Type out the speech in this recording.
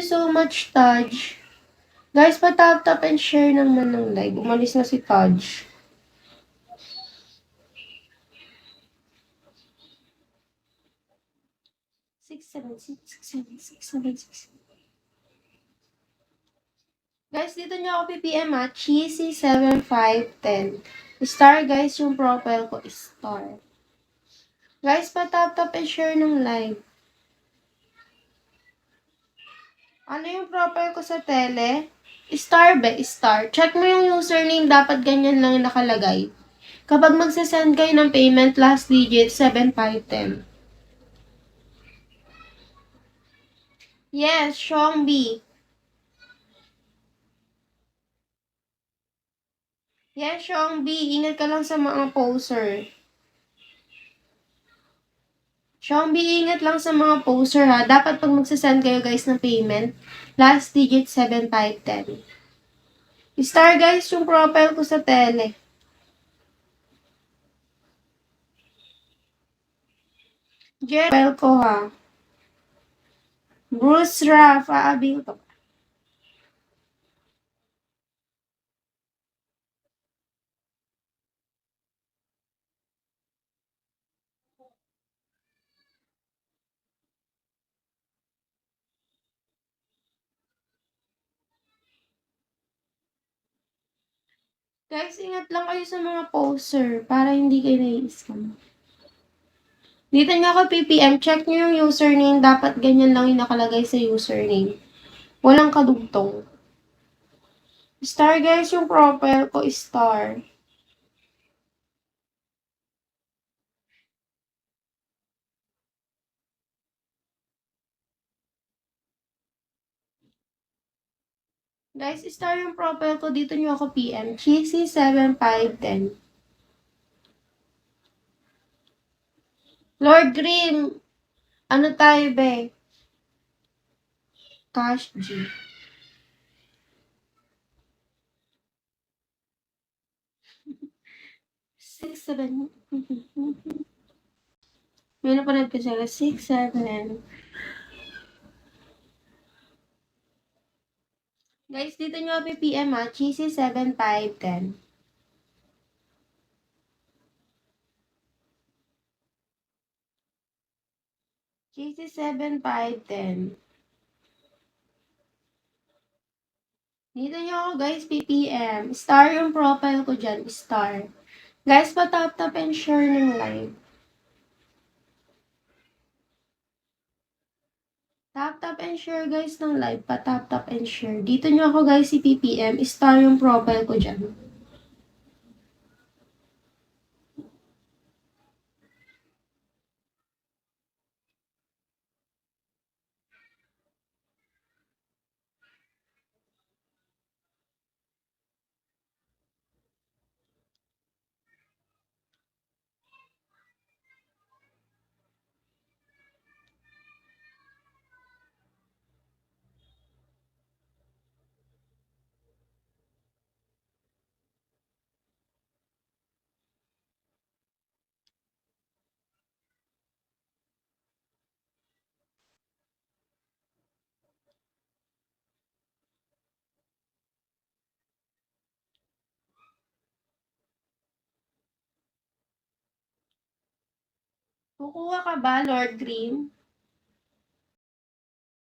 so much, Taj. Guys, pa-tap and share naman ng live. Umalis na si Taj. Guys, dito niyo ako PPM ha. Cheesy7510. Star, guys, yung profile ko is star. Guys, pa-tap and share ng live. Ano yung profile ko sa tele? Star ba? Star. Check mo yung username. Dapat ganyan lang yung nakalagay. Kapag magsasend kayo ng payment, last digit, 7510. Yes, Sean B. Yes, Sean B. Ingat ka lang sa mga poser. Sean B, ingat lang sa mga poser ha. Dapat pag magsasend kayo guys ng payment, last digit 7510. Star guys yung profile ko sa tele. Profile ko ha. Bruce Raff, aabil to. Guys, ingat lang kayo sa mga poser para hindi kayo nai-scam. Dito nga ako PPM, check nyo yung username. Dapat ganyan lang yung nakalagay sa username. Walang kadugtong. Star guys, yung profile ko is star. Guys, star yung profile ko. Dito nyo ako PM. Cheesy7510. Lord Green, ano tayo be? Cash G. Six, seven. May napanood ko sila. 6, 7. Guys, dito nyo ako PM ha. Cheesy7510. Cheesy7510. Dito nyo ako guys, PPM. Star yung profile ko dyan. Star. Guys, pa-tap and share ng live. Tap and share guys ng live. Pa-tap and share. Dito nyo ako guys, si PPM. Star yung profile ko dyan. Kukuha ka ba, Lord Green?